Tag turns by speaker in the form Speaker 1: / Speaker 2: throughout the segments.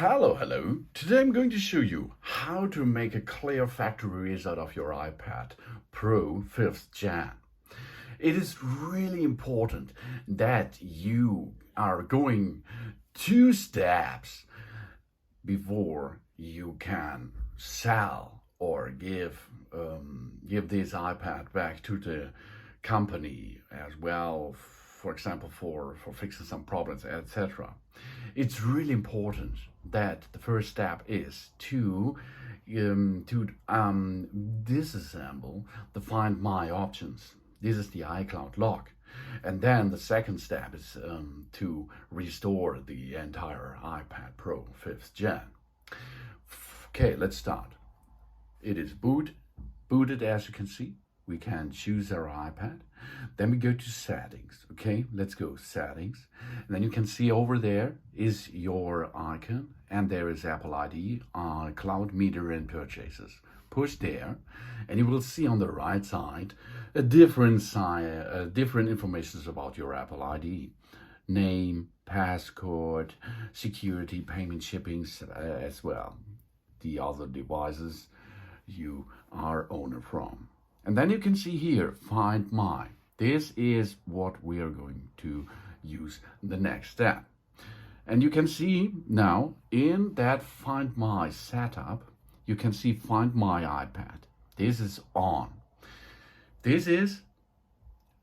Speaker 1: Hello. Today I'm going to show you how to make a clear factory reset of your iPad Pro 5th Gen. It is really important that you are going 2 steps before you can sell or give this iPad back to the company as well, for example, for fixing some problems, etc. It's really important that the first step is to disassemble the Find My options. This is the iCloud lock. And then the second step is to restore the entire iPad Pro 5th Gen. Okay, let's start. It is booted as you can see. We can choose our iPad. Then we go to settings. Okay, let's go settings. And then you can see over there is your icon, and there is Apple ID, cloud meter and purchases. Push there, and you will see on the right side a different information about your Apple ID. Name, passcode, security, payment, shipping as well. The other devices you are owner from. And then you can see here, Find My. This is what we are going to use the next step. And you can see now in that Find My setup, you can see Find My iPad. This is on. This is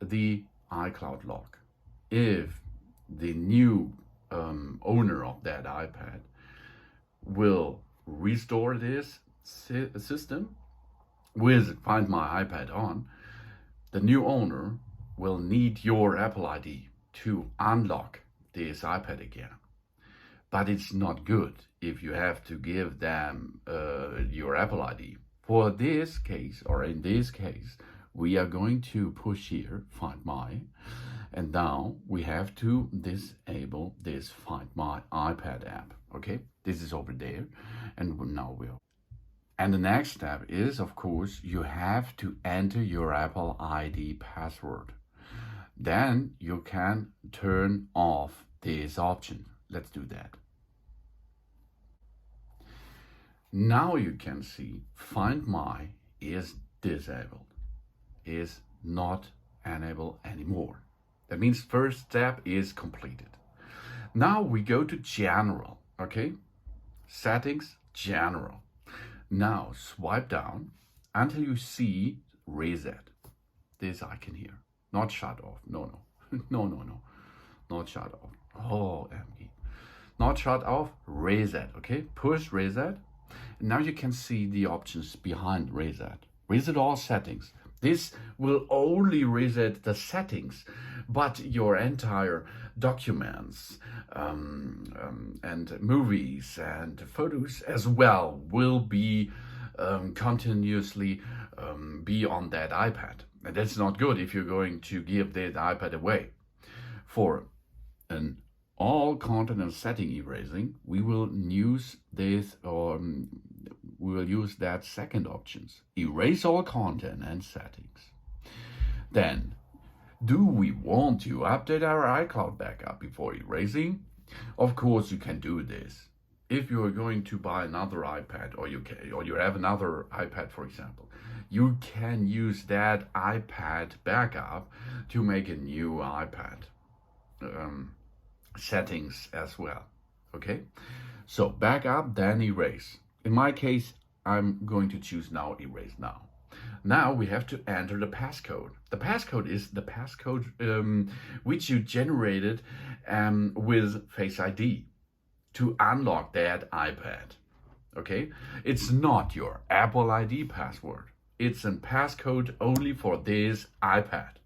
Speaker 1: the iCloud lock. If the new owner of that iPad will restore this system with Find My iPad on, the new owner will need your Apple ID to unlock this iPad again. But it's not good if you have to give them your Apple ID. For this case, or in this case, we are going to push here, Find My, and now we have to disable this Find My iPad app. Okay, this is over there, and now we'll. And the next step is, of course, you have to enter your Apple ID password. Then you can turn off this option. Let's do that. Now you can see Find My is disabled, is not enabled anymore. That means first step is completed. Now we go to General, okay? Settings, General. Now swipe down until you see Reset. This icon here. Not shut off. No. No. Not shut off. OMG. Not shut off. Reset. Okay. Push Reset. Now you can see the options behind Reset. Reset all settings. This will only reset the settings, but your entire documents and movies and photos as well will be continuously be on that iPad. And that's not good if you're going to give that iPad away. For an all content and setting erasing, we will use this, or we will use that second options. Erase all content and settings. Then, do we want to update our iCloud backup before erasing? Of course you can do this. If you are going to buy another iPad, or you have another iPad, for example, you can use that iPad backup to make a new iPad settings as well. Okay, so backup, then erase. In my case, I'm going to choose now erase now. Now we have to enter the passcode. The passcode is the passcode which you generated with Face ID to unlock that iPad. Okay, it's not your Apple ID password. It's a passcode only for this iPad.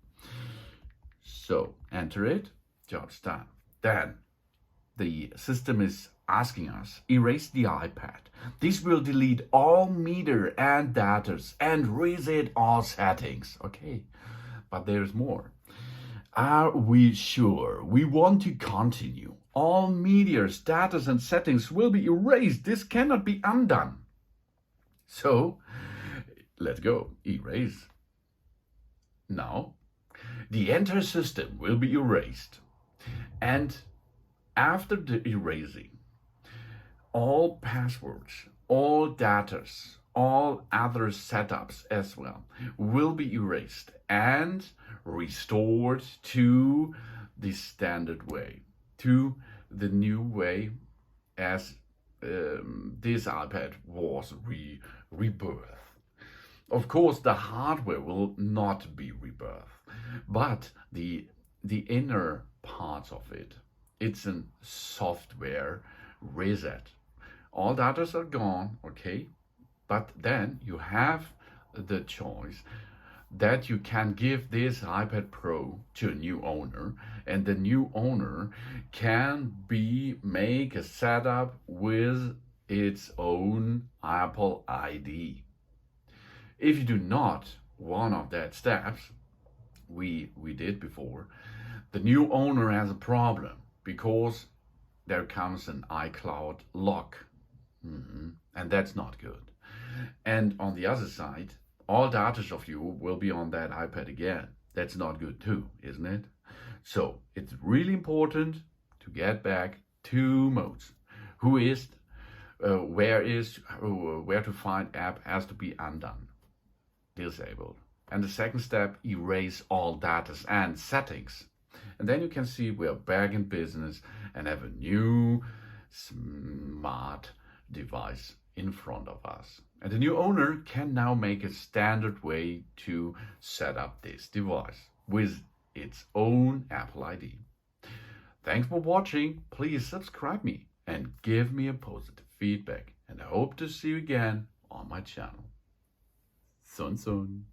Speaker 1: So enter it, job's done. Then the system is asking us, erase the iPad. This will delete all meter and datas and reset all settings. Okay, but there's more. Are we sure we want to continue? All media, status and settings will be erased. This cannot be undone. So let's go, erase. Now the entire system will be erased. And after the erasing, All passwords, all datas, all other setups as well will be erased and restored to the standard way, to the new way as this iPad was rebirthed. Of course, the hardware will not be rebirthed, but the inner parts of it, it's a software reset. All data are gone, okay, but then you have the choice that you can give this iPad Pro to a new owner, and the new owner can make a setup with its own Apple ID. If you do not one of that steps we did before, the new owner has a problem because there comes an iCloud lock. And that's not good. And on the other side, all data of you will be on that iPad again. That's not good too, isn't it? So it's really important to get back two modes. Where to find app has to be undone, disabled. And the second step, erase all data and settings. And then you can see we're back in business and have a new smart device in front of us. And the new owner can now make a standard way to set up this device with its own Apple ID. Thanks for watching. Please subscribe me and give me a positive feedback. And I hope to see you again on my channel. Sun Sun.